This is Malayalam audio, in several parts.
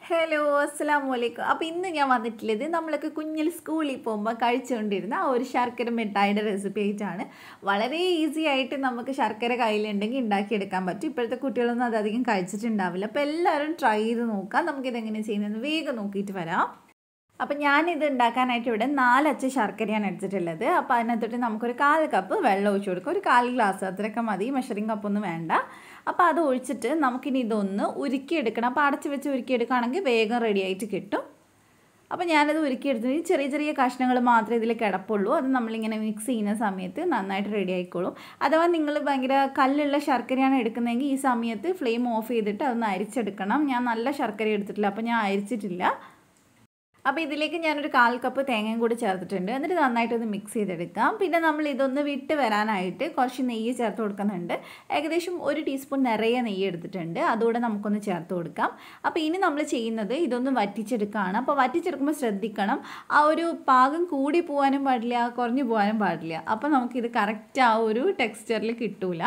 ഹലോ അസ്സലാമലൈക്കും. അപ്പോൾ ഇന്ന് ഞാൻ വന്നിട്ടുള്ളത് നമ്മളൊക്കെ കുഞ്ഞിൽ സ്കൂളിൽ പോകുമ്പോൾ കഴിച്ചുകൊണ്ടിരുന്ന ആ ഒരു ശർക്കര മിഠായിയുടെ റെസിപ്പി ആയിട്ടാണ്. വളരെ ഈസി ആയിട്ട് നമുക്ക് ശർക്കര കയ്യിലുണ്ടെങ്കിൽ ഉണ്ടാക്കിയെടുക്കാൻ പറ്റും. ഇപ്പോഴത്തെ കുട്ടികളൊന്നും അതധികം കഴിച്ചിട്ടുണ്ടാവില്ല. അപ്പോൾ എല്ലാവരും ട്രൈ ചെയ്ത് നോക്കാം. നമുക്കിതെങ്ങനെ ചെയ്യുന്നതെന്ന് വേഗം നോക്കിയിട്ട് വരാം. അപ്പോൾ ഞാനിത് ഉണ്ടാക്കാനായിട്ട് ഇവിടെ 4 അച്ച് ശർക്കരയാണ് എടുത്തിട്ടുള്ളത്. അപ്പോൾ അതിനകത്തോട്ട് നമുക്കൊരു 1/4 കപ്പ് വെള്ളം ഒഴിച്ച് കൊടുക്കുക. ഒരു 1/4 ഗ്ലാസ് അത്രയൊക്കെ മതി, മെഷറിംഗ് കപ്പൊന്നും വേണ്ട. അപ്പോൾ അത് ഒഴിച്ചിട്ട് നമുക്കിനി ഇതൊന്ന് ഉരുക്കിയെടുക്കണം. അപ്പോൾ അടച്ച് വെച്ച് ഉരുക്കിയെടുക്കുകയാണെങ്കിൽ വേഗം റെഡി ആയിട്ട് കിട്ടും. അപ്പോൾ ഞാനത് ഉരുക്കിയെടുത്തിട്ട് ചെറിയ ചെറിയ കഷ്ണങ്ങൾ മാത്രമേ ഇതിൽ കിടപ്പുള്ളൂ. അത് നമ്മളിങ്ങനെ മിക്സ് ചെയ്യുന്ന സമയത്ത് നന്നായിട്ട് റെഡി ആയിക്കോളും. അഥവാ നിങ്ങൾ ഭയങ്കര കല്ലുള്ള ശർക്കരയാണ് എടുക്കുന്നതെങ്കിൽ ഈ സമയത്ത് ഫ്ലെയിം ഓഫ് ചെയ്തിട്ട് അതൊന്ന് അരിച്ചെടുക്കണം. ഞാൻ നല്ല ശർക്കര എടുത്തിട്ടില്ല, അപ്പോൾ ഞാൻ അരിച്ചിട്ടില്ല. അപ്പോൾ ഇതിലേക്ക് ഞാനൊരു 1/4 കപ്പ് തേങ്ങയും കൂടി ചേർത്തിട്ടുണ്ട്. എന്നിട്ട് നന്നായിട്ടൊന്ന് മിക്സ് ചെയ്തെടുക്കാം. പിന്നെ നമ്മൾ ഇതൊന്ന് വിട്ട് വരാനായിട്ട് കുറച്ച് നെയ്യ് ചേർത്ത് കൊടുക്കുന്നുണ്ട്. ഏകദേശം 1 ടീസ്പൂൺ നിറയെ നെയ്യ് എടുത്തിട്ടുണ്ട്. അതുകൂടെ നമുക്കൊന്ന് ചേർത്ത് കൊടുക്കാം. അപ്പോൾ ഇനി നമ്മൾ ചെയ്യുന്നത് ഇതൊന്ന് വറ്റിച്ചെടുക്കുകയാണ്. അപ്പോൾ വറ്റിച്ചെടുക്കുമ്പോൾ ശ്രദ്ധിക്കണം, ആ ഒരു പാകം കൂടി പോകാനും പാടില്ല, കുറഞ്ഞു പോകാനും പാടില്ല. അപ്പോൾ നമുക്കിത് കറക്റ്റ് ആ ഒരു ടെക്സ്ചറിൽ കിട്ടൂല.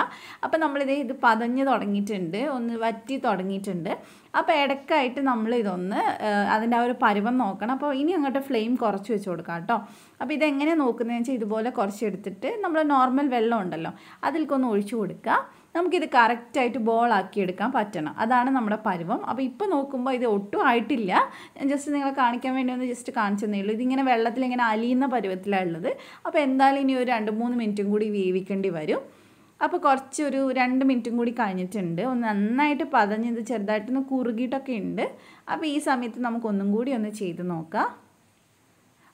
അപ്പോൾ ഇത് പതഞ്ഞ് തുടങ്ങിയിട്ടുണ്ട്, ഒന്ന് വറ്റി തുടങ്ങിയിട്ടുണ്ട്. അപ്പോൾ ഇടയ്ക്കായിട്ട് നമ്മളിതൊന്ന് അതിൻ്റെ ആ ഒരു പരുവം നോക്കണം. അപ്പോൾ ഇനി അങ്ങോട്ട് ഫ്ലെയിം കുറച്ച് വെച്ച് കൊടുക്കാം കേട്ടോ. അപ്പോൾ ഇതെങ്ങനെ നോക്കുന്നതെന്ന് വെച്ചാൽ ഇതുപോലെ കുറച്ച് എടുത്തിട്ട് നമ്മൾ നോർമൽ വെള്ളം ഉണ്ടല്ലോ അതിൽക്കൊന്ന് ഒഴിച്ചു കൊടുക്കുക. നമുക്കിത് കറക്റ്റായിട്ട് ബോളാക്കി എടുക്കാൻ പറ്റണം, അതാണ് നമ്മുടെ പരുവം. അപ്പോൾ ഇപ്പോൾ നോക്കുമ്പോൾ ഇത് ഒട്ടും ആയിട്ടില്ല. ഞാൻ ജസ്റ്റ് നിങ്ങളെ കാണിക്കാൻ വേണ്ടി ഒന്ന് ജസ്റ്റ് കാണിച്ചതേ ഉള്ളൂ. ഇതിങ്ങനെ വെള്ളത്തിൽ ഇങ്ങനെ അലിയുന്ന പരുവത്തിലാണ് ഉള്ളത്. അപ്പോൾ എന്തായാലും ഇനി ഒരു 2-3 മിനിറ്റും കൂടി വേവിക്കേണ്ടി വരും. അപ്പോൾ കുറച്ചൊരു 2 മിനിറ്റും കൂടി കഴിഞ്ഞിട്ടുണ്ട്. ഒന്ന് നന്നായിട്ട് പതഞ്ഞത് ചെറുതായിട്ടൊന്ന് കുറുകിയിട്ടൊക്കെ ഉണ്ട്. അപ്പോൾ ഈ സമയത്ത് നമുക്കൊന്നും കൂടി ഒന്ന് ചെയ്ത് നോക്കാം.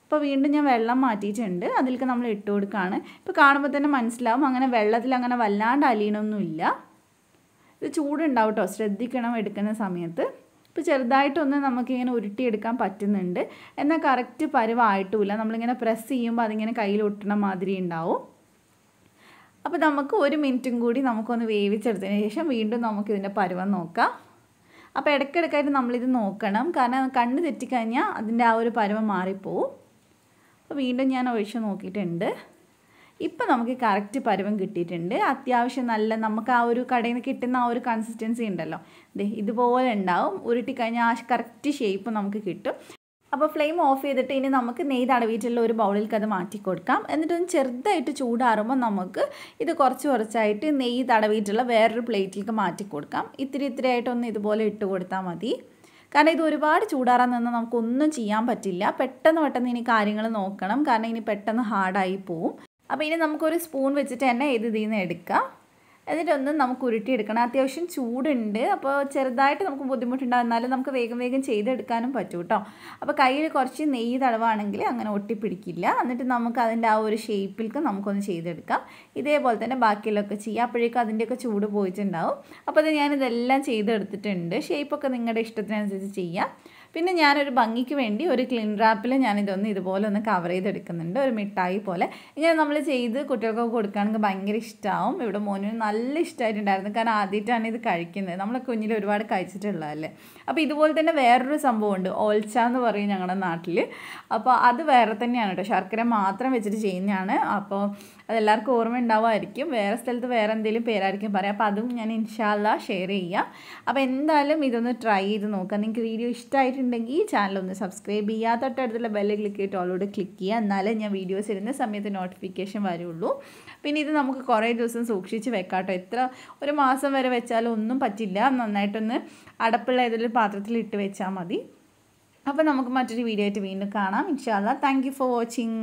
അപ്പോൾ വീണ്ടും ഞാൻ വെള്ളം മാറ്റിയിട്ടുണ്ട്, അതിലേക്ക് നമ്മൾ ഇട്ട് കൊടുക്കുകയാണ്. ഇപ്പോൾ കാണുമ്പോൾ തന്നെ മനസ്സിലാവും അങ്ങനെ വെള്ളത്തിൽ അങ്ങനെ വല്ലാണ്ട് അലിയണമൊന്നുമില്ല. ഇത് ചൂടുണ്ടാവും കേട്ടോ, ശ്രദ്ധിക്കണം എടുക്കുന്ന സമയത്ത്. ഇപ്പോൾ ചെറുതായിട്ടൊന്ന് നമുക്കിങ്ങനെ ഉരുട്ടിയെടുക്കാൻ പറ്റുന്നുണ്ട്. എന്നാൽ കറക്റ്റ് പരുവായിട്ടുമില്ല. നമ്മളിങ്ങനെ പ്രസ് ചെയ്യുമ്പോൾ അതിങ്ങനെ കയ്യിൽ ഒട്ടണ മാതിരി ഉണ്ടാവും. അപ്പോൾ നമുക്ക് 1 മിനിറ്റും കൂടി നമുക്കൊന്ന് വേവിച്ചെടുത്തതിന് ശേഷം വീണ്ടും നമുക്കിതിൻ്റെ പരുവം നോക്കാം. അപ്പോൾ ഇടയ്ക്കിടയ്ക്കായിട്ട് നമ്മളിത് നോക്കണം, കാരണം കണ്ണ് തെറ്റിക്കഴിഞ്ഞാൽ അതിൻ്റെ ആ ഒരു പരുവം മാറിപ്പോവും. അപ്പോൾ വീണ്ടും ഞാൻ ഒഴിച്ച് നോക്കിയിട്ടുണ്ട്. ഇപ്പോൾ നമുക്ക് കറക്റ്റ് പരുവം കിട്ടിയിട്ടുണ്ട്. അത്യാവശ്യം നല്ല നമുക്ക് ആ ഒരു കടയിൽ നിന്ന് കിട്ടുന്ന ആ ഒരു കൺസിസ്റ്റൻസി ഉണ്ടല്ലോ, ഇതുപോലെ ഉണ്ടാവും. ഉരുട്ടിക്കഴിഞ്ഞാൽ ആ കറക്റ്റ് ഷേപ്പ് നമുക്ക് കിട്ടും. അപ്പോൾ ഫ്ലെയിം ഓഫ് ചെയ്തിട്ട് ഇനി നമുക്ക് നെയ്യ് തടവിയിട്ടുള്ള ഒരു ബൗളിലേക്ക് അത് മാറ്റി കൊടുക്കാം. എന്നിട്ടൊന്ന് ചെറുതായിട്ട് ചൂടാറുമ്പോൾ നമുക്ക് ഇത് കുറച്ചായിട്ട് നെയ്യ് തടവിയിട്ടുള്ള വേറൊരു പ്ലേറ്റിലേക്ക് മാറ്റി കൊടുക്കാം. ഇത്തിരി ആയിട്ടൊന്ന് ഇതുപോലെ ഇട്ട് കൊടുത്താൽ മതി. കാരണം ഇത് ഒരുപാട് ചൂടാറാൻ നിന്നാൽ നമുക്കൊന്നും ചെയ്യാൻ പറ്റില്ല. പെട്ടെന്ന് ഇനി കാര്യങ്ങൾ നോക്കണം, കാരണം ഇനി പെട്ടെന്ന് ഹാർഡായി പോവും. അപ്പോൾ ഇനി നമുക്കൊരു സ്പൂൺ വെച്ചിട്ട് തന്നെ ഇതിൽ നിന്ന് എടുക്കാം. എന്നിട്ടൊന്ന് നമുക്ക് ഉരുട്ടിയെടുക്കണം. അത്യാവശ്യം ചൂടുണ്ട്, അപ്പോൾ ചെറുതായിട്ട് നമുക്ക് ബുദ്ധിമുട്ടുണ്ടാകും, എന്നാലും നമുക്ക് വേഗം ചെയ്തെടുക്കാനും പറ്റും കേട്ടോ. അപ്പോൾ കയ്യിൽ കുറച്ച് നെയ്യ് തടവാണെങ്കിൽ അങ്ങനെ ഒട്ടിപ്പിടിക്കില്ല. എന്നിട്ട് നമുക്ക് അതിൻ്റെ ആ ഒരു ഷേപ്പിലേക്ക് നമുക്കൊന്ന് ചെയ്തെടുക്കാം. ഇതേപോലെ തന്നെ ബാക്കിയുള്ളതൊക്കെ ചെയ്യാം. അപ്പോഴേക്കും അതിൻ്റെയൊക്കെ ചൂട് പോയിട്ടുണ്ടാവും. അപ്പോൾ അത് ഞാനിതെല്ലാം ചെയ്തെടുത്തിട്ടുണ്ട്. ഷേപ്പൊക്കെ നിങ്ങളുടെ ഇഷ്ടത്തിനനുസരിച്ച് ചെയ്യാം. പിന്നെ ഞാനൊരു ഭംഗിക്ക് വേണ്ടി ഒരു ക്ലീൻ റാപ്പിൽ ഞാനിതൊന്ന് ഇതുപോലെ ഒന്ന് കവർ ചെയ്തെടുക്കുന്നുണ്ട്, ഒരു മിഠായി പോലെ. ഇങ്ങനെ നമ്മൾ ചെയ്ത് കുട്ടികൾക്കൊക്കെ കൊടുക്കുകയാണെങ്കിൽ ഭയങ്കര ഇഷ്ടമാവും. ഇവിടെ മോന് നല്ല ഇഷ്ടമായിട്ടുണ്ടായിരുന്നു, കാരണം ആദ്യമായിട്ടാണ് ഇത് കഴിക്കുന്നത്. നമ്മൾ കുഞ്ഞിൽ ഒരുപാട് കഴിച്ചിട്ടുള്ളതല്ലേ. അപ്പോൾ ഇതുപോലെ തന്നെ വേറൊരു സംഭവമുണ്ട്, ഓൾച്ച എന്ന് പറയും ഞങ്ങളുടെ നാട്ടിൽ. അപ്പോൾ അത് വേറെ തന്നെയാണ് കേട്ടോ, ശർക്കര മാത്രം വെച്ചിട്ട് ചെയ്യുന്നതാണ്. അപ്പോൾ അതെല്ലാവർക്കും ഓർമ്മ ഉണ്ടാവുമായിരിക്കും, വേറെ സ്ഥലത്ത് വേറെ എന്തെങ്കിലും പേരായിരിക്കും പറയാം. അപ്പോൾ അതും ഞാൻ ഇൻഷാ അല്ലാഹ് ഷെയർ ചെയ്യാം. അപ്പോൾ എന്തായാലും ഇതൊന്ന് ട്രൈ ചെയ്ത് നോക്കാം. നിങ്ങൾക്ക് വീഡിയോ ഇഷ്ടമായിട്ടുണ്ടെങ്കിൽ ചാനലൊന്ന് സബ്സ്ക്രൈബ് ചെയ്യുക, തൊട്ടടുത്തുള്ള ബെല്ല് ക്ലിക്ക് ചെയ്തിട്ട് ഓളോട് ക്ലിക്ക് ചെയ്യുക, എന്നാലേ ഞാൻ വീഡിയോസ് ഇടുന്ന സമയത്ത് നോട്ടിഫിക്കേഷൻ വരുള്ളൂ. പിന്നെ ഇത് നമുക്ക് കുറേ ദിവസം സൂക്ഷിച്ച് വെക്കാം കേട്ടോ. എത്ര 1 മാസം വരെ വെച്ചാലും ഒന്നും പറ്റില്ല. നന്നായിട്ടൊന്ന് അടപ്പുള്ള ഏതൊരു പാത്രത്തിൽ ഇട്ട് വെച്ചാൽ മതി. അപ്പോൾ നമുക്ക് മറ്റൊരു വീഡിയോ ആയിട്ട് വീണ്ടും കാണാം ഇൻഷാ അല്ലാഹ്. Thank you for watching.